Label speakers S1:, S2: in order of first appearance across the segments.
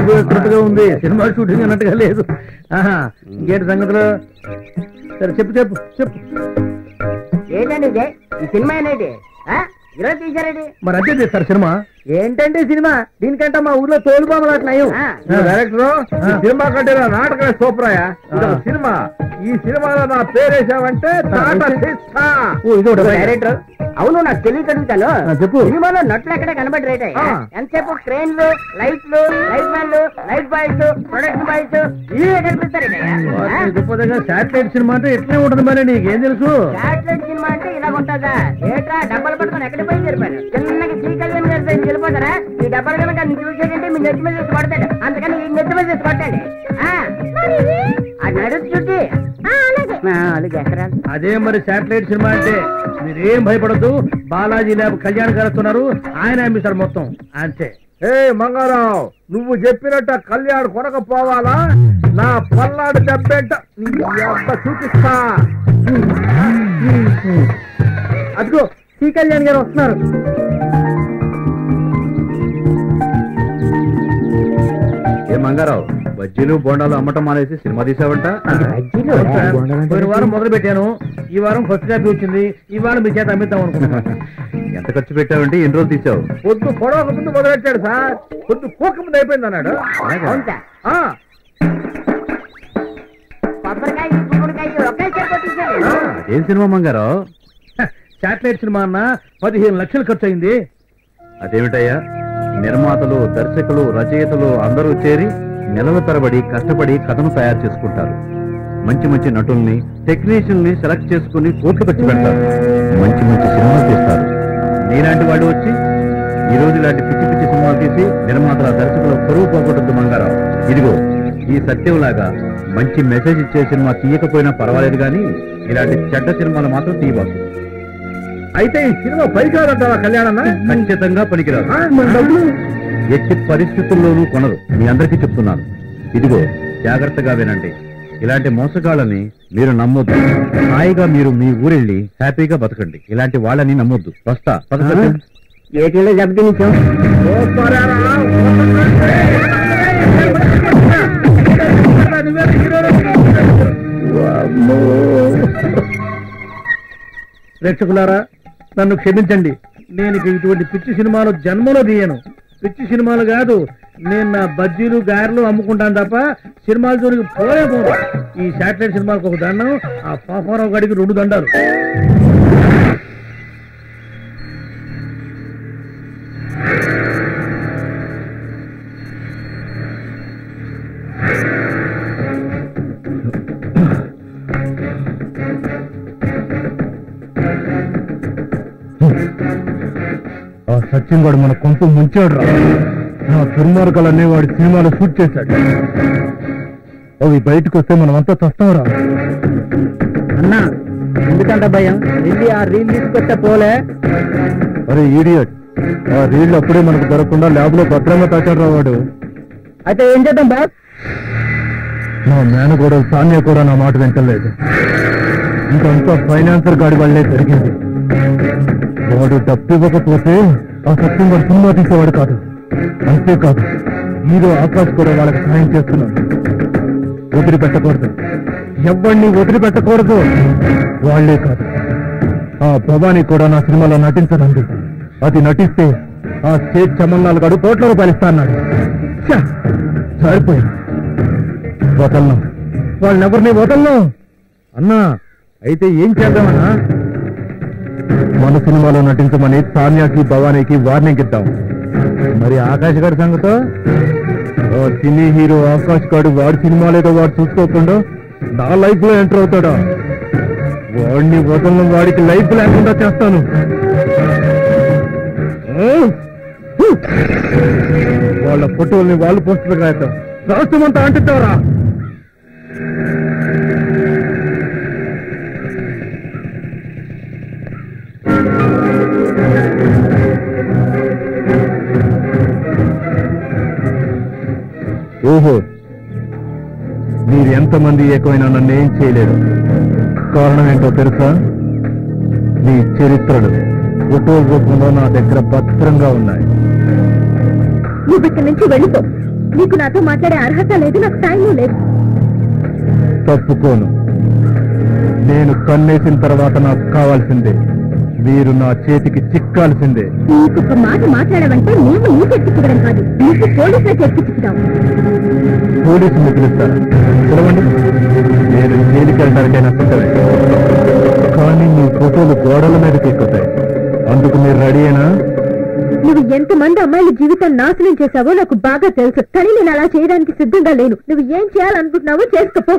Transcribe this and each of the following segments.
S1: పోయినట్టుగా ఉంది, cinema shooting అన్నట్టుగా లేదు. ఇంకేంటి సంగతులు? సరే చెప్పు చెప్పు చెప్పు.
S2: ఏంటండి ఇదే ఈ సినిమా అనేది ఈరోజు తీశారండి?
S1: మరి అదే చేస్తారు సినిమా. ఏంటండి సినిమా? దీనికంటే మా ఊర్లో తోలుబామలు అట్లా
S3: డైరెక్టర్ సినిమా కంటే నాటకమే సూపరాయా. సినిమా ఈ సినిమాలో నా పేరేసావంటే
S2: డైరెక్టర్ అవును నాకు తెలియక అడుగుతాను.
S1: చెప్పు.
S2: సినిమాలో నట్లు ఎక్కడ కనబడి ఎంతసేపు క్రేన్లు లైట్లు లైట్ మ్యాన్లు లైట్ బాయ్స్ ప్రొడక్షన్ బాయ్స్ ఇవే కనిపిస్తారండి.
S1: శాటిలైట్ సినిమా అంటే ఎట్లే ఉంటుంది మరి, నీకేం తెలుసు?
S2: శాటిలైట్ సినిమా అంటే ఇలా ఉంటుందా? ఏట్రా డబ్బాలు పట్టుకుని ఎక్కడికి పోయి జరిపాను చిన్నగా శ్రీ కళ్యాణ్ గారి వెళ్ళిపోతారా? ఈ డబ్బాలు కనుక చూసేటంటే మీ నెత్తి మీద చేసి కొడతాడు, అందుకని ఈ నెత్తి మీద చేసి కొట్టండి. అది నడుచు చుట్టి
S1: అదే మరి శాటిలైట్ సినిమా అంటే. మీరేం భయపడద్దు, బాలాజీ ల్యాబ్ కళ్యాణ్ గారు వస్తున్నారు, ఆయన అమ్మిస్తారు మొత్తం అంతే.
S3: ఏ మంగారావు, నువ్వు చెప్పినట్ట కళ్యాణ్ కొనకపోవాలా? నా పల్నాడు దెబ్బేంట చూపిస్తా.
S1: అదిగో శ్రీ కళ్యాణ్ గారు వస్తున్నారు.
S4: ఏ మంగారావు, బజ్జీలు బోండాలు అమ్మటం మానేసి సినిమా తీసావంట?
S1: పోయిన వారం మొదలు పెట్టాను, ఈ వారం ఫస్ట్ కాపీ వచ్చింది, ఈ వారం మీ చేత అమ్మిద్దాం అనుకున్నా.
S4: ఎంత ఖర్చు పెట్టావంటే ఎన్ని రోజులు తీసావు?
S3: పొద్దు పొడవక ముందు మొదలెట్టాడు సార్, పొద్దు కోక ముందు అయిపోయింది అన్నాడు.
S4: ఏం సినిమా మంగారావు?
S1: శాటిలైట్ సినిమా అన్న 15 లక్షలు ఖర్చు అయింది.
S4: అదేమిటయ్యా, నిర్మాతలు దర్శకులు రచయితలు అందరూ చేరి నెలల తరబడి కష్టపడి కథను తయారు చేసుకుంటారు. మంచి మంచి నటుల్ని టెక్నీషియన్ని సెలెక్ట్ చేసుకుని కోట్లు ఖర్చు పెడతారు, మంచి మంచి సినిమాలు తీస్తారు. నీలాంటి వాళ్ళు వచ్చి ఈ రోజు ఇలాంటి పిచ్చి పిచ్చి సినిమాలు తీసి నిర్మాతల దర్శకుల పరువు పోగొట్టద్దు మంగారావు. ఇదిగో ఈ సత్యంలాగా మంచి మెసేజ్ ఇచ్చే సినిమా తీయకపోయినా పర్వాలేదు, కానీ ఇలాంటి చెడ్డ సినిమాలు మాత్రం తీయబాకు.
S3: అయితే ఈ సినిమా పనికిరాదంటారా కళ్యాణ్?
S4: ఖచ్చితంగా పనికిరాదు, ఎట్టి పరిస్థితుల్లోనూ కొనరు, మీ అందరికీ చెప్తున్నాను. ఇదిగో జాగ్రత్తగా వినండి, ఇలాంటి మోసగాళ్ళని మీరు నమ్మొద్దు. హాయిగా మీరు మీ ఊరెళ్ళి హ్యాపీగా బతకండి, ఇలాంటి వాళ్ళని నమ్మొద్దు. వస్తా.
S2: ఏటీలో దెబ్బతినిచ్చాం.
S1: ప్రేక్షకులారా, నన్ను క్షమించండి, నేను ఇటువంటి పిచ్చి సినిమాలు జన్మలో తీయను. పిచ్చి సినిమాలు కాదు, నేను నా బజ్జీలు గారెలు అమ్ముకుంటాను తప్ప సినిమాల జోలికి పోనే పోను. ఈ శాటిలైట్ సినిమాలకు ఒక దండం, ఆ పాపారావు గడికి 2 దండాలు.
S3: ఆ సచిన్ గారు మన కొంత ముంచాడు రా. నా దుర్మార్గాలన్నీ వాడి సినిమాలో షూట్ చేశాడు. అవి బయటకు వస్తే మనం అంతా చస్తాంరా.
S1: అన్నా ఎందుకంటే భయం, వెళ్ళి ఆ రీల్ తీసుకొస్తే పోలే.
S3: అరే ఈడియట్, ఆ రీల్ అప్పుడే మనకు దొరకకుండా ల్యాబ్ లో భద్రంగా తాచాడు రా వాడు.
S1: అయితే ఏం చేద్దాం బాస్?
S3: నా మేనగోడలు సాన్య కూడా నా మాట వింటలేదు. ఇంకంతా ఫైనాన్సర్ గాడి వల్లే జరిగింది. వాడు డబ్బు ఇవ్వకపోతే ఆ సత్యం వాడు సినిమా తీసేవాడు కాదు. అంతేకాదు, హీరో ఆకాష్ కూడా వాళ్ళకి సహాయం చేస్తున్నాడు. వదిలిపెట్టకూడదు, ఎవరిని వదిలిపెట్టకూడదు. వాళ్లే కాదు, ఆ భవానీ కూడా నా సినిమాలో నటించనండి. అది నటిస్తే ఆ స్టేట్ చమన్నాలు గడు కోట్ల రూపాయలు ఇస్తా అన్నాడు. సరిపోయింది, వదలను, వాళ్ళెవరిని వదలను. అన్నా అయితే ఏం చేద్దామన్నా? మన సినిమాలో నటించమని సాన్యాకి భవానీకి వార్నింగ్ ఇద్దాం. మరి ఆకాష్ గారి సంగతో? సినీ హీరో ఆకాష్ గారు వాడి సినిమాలేదో వాడు చూసుకోకుండా నా లైఫ్ లో ఎంటర్ అవుతాడా? వాడిని వదలను, వాడికి లైఫ్ లేకుండా చేస్తాను. వాళ్ళ ఫోటోల్ని వాళ్ళు పోస్టులు రాస్తాం, రాష్ట్రమంతా అంటిద్దారా. ఓహో, మీరు ఎంతమంది ఎక్కువైనా నన్ను ఏం చేయలేరు, కారణం ఏంటో తెలుసా? నీ చరిత్రలు ఫోటో రూపంలో నా దగ్గర భద్రంగా ఉన్నాయి.
S5: నువ్వు ఇక్కడి నుంచి వెళ్ళిపో. నీకు నాతో మాట్లాడే అర్హత లేదు, నాకు టైం లేదు.
S3: తప్పుకోను. నేను కన్నేసిన తర్వాత నాకు కావాల్సిందే. మీరు నా చేతికి చిక్కాల్సిందే.
S5: నీకొక మాట మాట్లాడమంటే మేము నీకు ఎక్కించడం కాదు, నీకు పోలీసులకు ఎక్కించుతాం.
S3: పోలీసులు పిలుస్తారా? పిలవండి, నేను జైలుకి వెళ్ళడానికైనా సిద్ధమే. కానీ మీ ఫోటోలు గోడల మీదకి ఎక్కుతాయి. అందుకు మీరు రెడీ అయినా?
S5: నువ్వు ఎంతమంది అమ్మాయిల జీవితం నాశనం చేశావో నాకు బాగా తెలుసు, కానీ నేను అలా చేయడానికి సిద్ధంగా లేను. నువ్వు ఏం చేయాలనుకుంటున్నావో చేసుకోపో.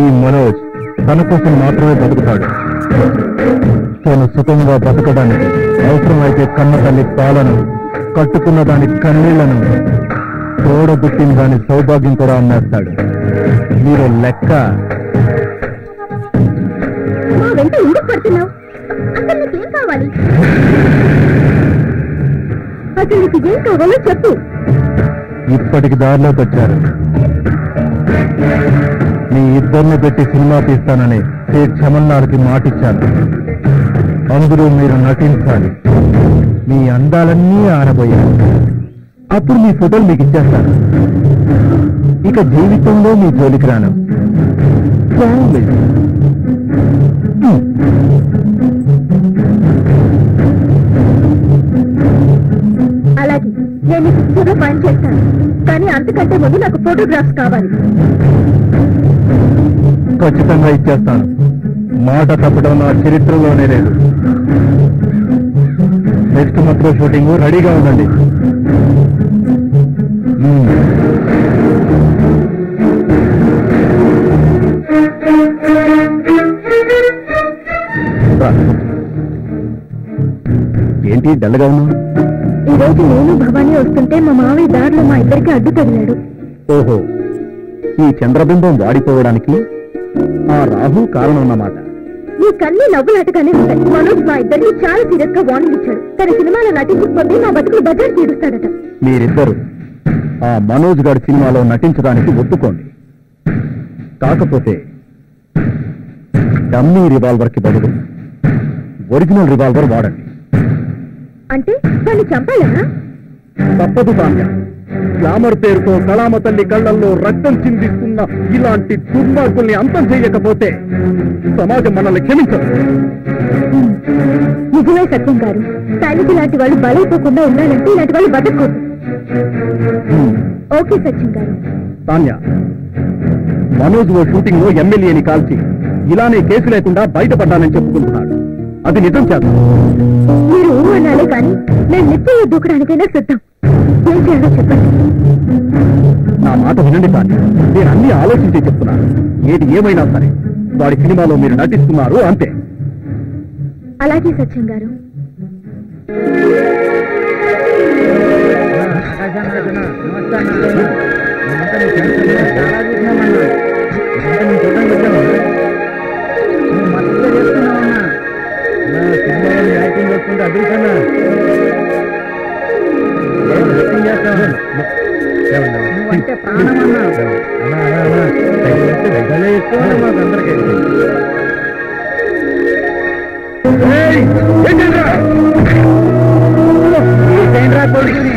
S3: ఈ మనోజ్ తన కోసం మాత్రమే బతుకుతాడు. తను సుఖంగా బతకడానికి అవసరమైతే కన్న తల్లి పాలను, కట్టుకున్న దాని కన్నీళ్లను, తోడబుట్టిన దాని సౌభాగ్యం కూడా అమ్మేస్తాడు. మీరు లెక్క.
S5: మా వెంట ఎందుకు పడుతున్నావు? అసలు నీకేం కావాలి? అసలు నీకు ఏం కావాలో చెప్పు.
S3: ఇప్పటికి దారిలోకి వచ్చారు. మీ ఇద్దరిని పెట్టి సినిమా తీస్తానని సేట్ చమన్నార్కి మాటిచ్చాను. అందులో మీరు నటించాలి. మీ అందాలన్నీ ఆరబోయారు. అప్పుడు మీ ఫోటోలు మీకు ఇచ్చేస్తాను. ఇక జీవితంలో మీ జోలికి రాను.
S5: అలాగే నేను ఇచ్చేదో పని చేస్తాను, కానీ అంతకంటే ముందు నాకు ఫోటోగ్రాఫ్స్ కావాలి.
S3: ఖచ్చితంగా ఇచ్చేస్తాను. మాట తప్పడం నా చరిత్రలోనే లేదు. నెక్స్ట్ మంత్ లో షూటింగ్, రెడీగా ఉండండి. ఏంటి డల్గా ఉన్నావు?
S5: ఈ రోజు నేను భవానీ వస్తుంటే మా మావయ్య దారిలో మా ఇద్దరికి అడ్డు తగిలాడు.
S3: ఓహో, ఈ చంద్రబింబం వాడిపోవడానికి ఆ రాహు కారణం అన్నమాట.
S5: నీకన్నీ నవ్వులాటగానే ఉంటాయి. మనోజ్ మా ఇద్దరికి చాలా సీరియస్ గా వార్నింగ్ ఇచ్చాడు. తన సినిమాలో నటించకపోతే మా బతుకులు బజార్ తీరుస్తాడట.
S3: మీరిద్దరు ఆ మనోజ్ గారి సినిమాలో నటించడానికి ఒప్పుకోండి. కాకపోతే డమ్మీ రివాల్వర్ కి బదులు ఒరిజినల్ రివాల్వర్ వాడండి.
S5: అంటే వాళ్ళు చంపాలనా?
S3: తప్పదు సామ్య. గ్లామర్ పేరుతో కళామ తల్లి కళ్ళల్లో రక్తం చిందిస్తున్న ఇలాంటి దుర్మార్గుల్ని అంతం చేయకపోతే సమాజం మనల్ని క్షమించదు.
S5: నిజమే సత్యం గారు. తల్లికి ఇలాంటి వాళ్ళు బలైపోకుండా ఉండాలంటే ఇలాంటి వాళ్ళు బతకూడదు. ఓకే సత్యం గారు.
S3: సామ్య, మనోజ్ ఓ షూటింగ్ లో ఎమ్మెల్యేని కాల్చి ఇలానే కేసు లేకుండా బయటపడ్డానని చెప్పుకుంటున్నాడు. అది నిజం చేద్దాం.
S5: మీరు అనాలే కానీ నేను నిత్యం దూకడానికైనా సిద్ధం. ఏం చేయాలో చెప్పండి.
S3: నా మాట వినండి సార్. నేను అన్ని ఆలోచించి చెప్తున్నాను. ఏది ఏమైనా సరే వాడి సినిమాలో మీరు నటిస్తున్నారు అంతే.
S5: అలాగే సత్యం గారు.
S1: అంటే ప్రాణం మాకందరికీ కొడుకుని
S5: అలాగే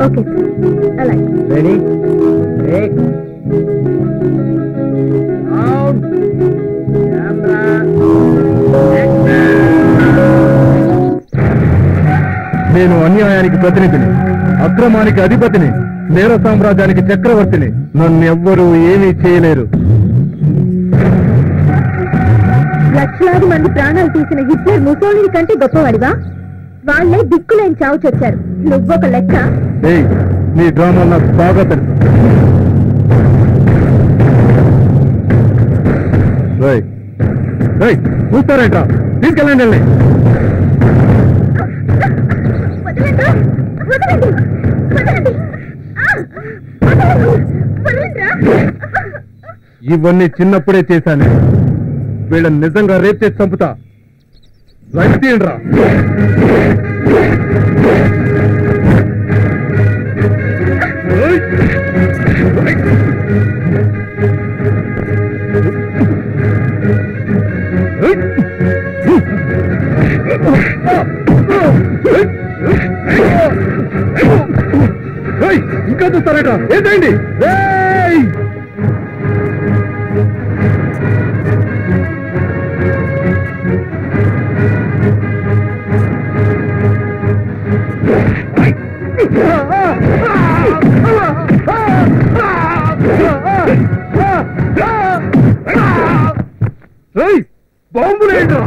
S5: ఓకే అలాగే.
S1: రెడీ?
S3: నేను అన్యాయానికి ప్రతినిధిని, అక్రమానికి అధిపతిని, నేర సామ్రాజ్యానికి చక్రవర్తిని. నన్నెవ్వరూ ఏమీ చేయలేరు.
S5: లక్షలాది మంది ప్రాణాలు తీసిన హిట్లర్ ముసోలిని కంటే గొప్పవాడివా? వాళ్ళే దిక్కులేని చావు చచ్చారు. నువ్వొక లెక్క.
S3: నీ డ్రామా నాకు బాగా తెలుసు. చూస్తారేంట్రా? తీసుకెళ్ళండి.
S5: వదలండి, వదలండి, వదలండి.
S3: ఇవన్నీ చిన్నప్పుడే చేశాను. వీళ్ళని నిజంగా రేప్ చేసి చంపుతా. లైట్ తీయండిరా. ఇంకా చూస్తారట, ఏంటండి? బాంబులేంటా?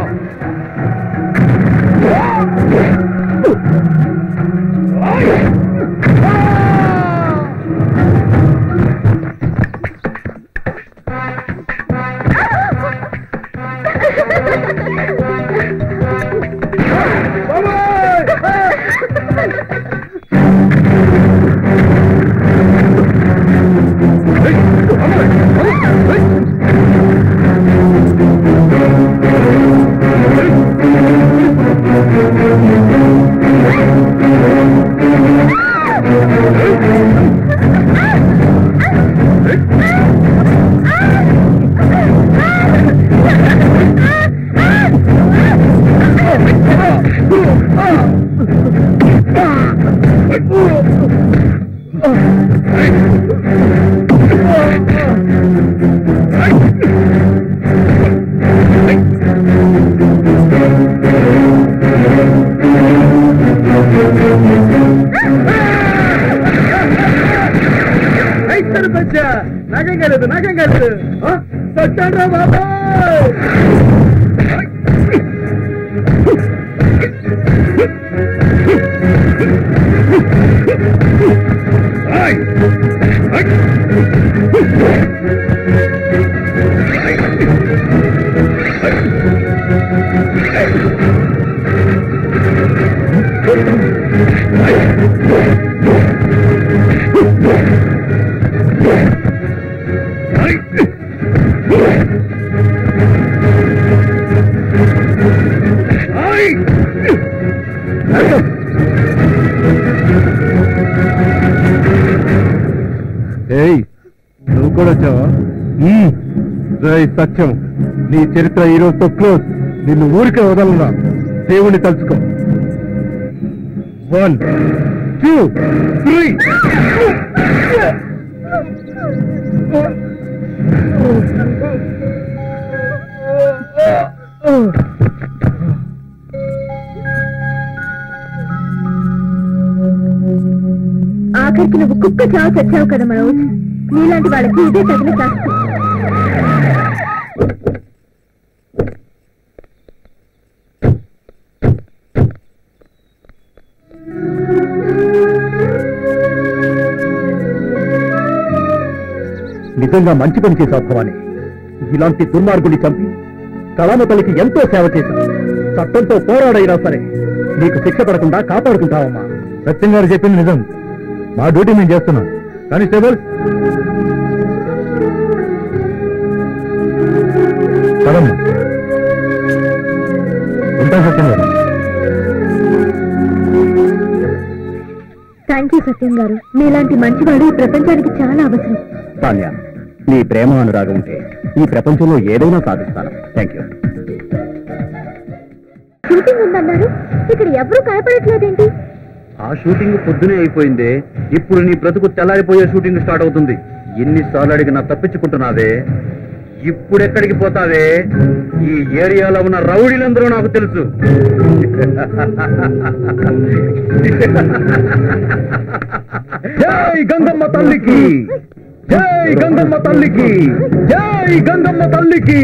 S3: నాకేం కాలేదు సచ్చాడ్రా బాబా. నువ్వు కూడా వచ్చావా? సత్యం, నీ చరిత్ర ఈ రోజుతో క్లోజ్. నిన్ను ఊరికే వదలనా. దేవుణ్ణి తలుచుకో. 1 2 3.
S5: ఆఖరికి నువ్వు కుక్క చావు చచ్చావు కదా మనోజ్. నీలాంటి వాళ్ళకి ఇదే తగిన శాస్త్రం.
S3: నిజంగా మంచి పని చేశావు భవాని. ఇలాంటి దుర్మార్గుని చంపి కళామతలికి ఎంతో సేవ చేశావు. చట్టంతో పోరాడైనా సరే నీకు శిక్ష పడకుండా కాపాడుకుంటావమ్మా. సత్యం గారు చెప్పింది నిజం. మా డ్యూటీ మేము చేస్తున్నాం. కానిస్టేబుల్ కదమ్మా. ఉంటా సత్యం గారు.
S5: థ్యాంక్ యూ సత్యం గారు. మీలాంటి మంచివాడు ఈ ప్రపంచానికి చాలా అవసరం.
S3: సాన్య, నీ ప్రేమ అనురాగం ఉంటే ఈ ప్రపంచంలో ఏదైనా సాధిస్తాను. Thank you.
S5: షూటింగ్ ఉందన్నారు, ఇక్కడ ఎవరూ కాయపడట్లేదేంటి?
S4: ఆ షూటింగ్ పొద్దునే అయిపోయిందే. ఇప్పుడు నీ బ్రతుకు తెల్లారిపోయే షూటింగ్ స్టార్ట్ అవుతుంది. ఎన్నిసార్లు అడిగినా తప్పించుకుంటున్నావే. ఇప్పుడెక్కడికి పోతావే? ఈ ఏరియాలో ఉన్న రౌడీలందరూ నాకు తెలుసు.
S3: జై గంగమ్మ తల్లికి, జై గంగమ్మ తల్లికి, జై గంగమ్మ తల్లికి.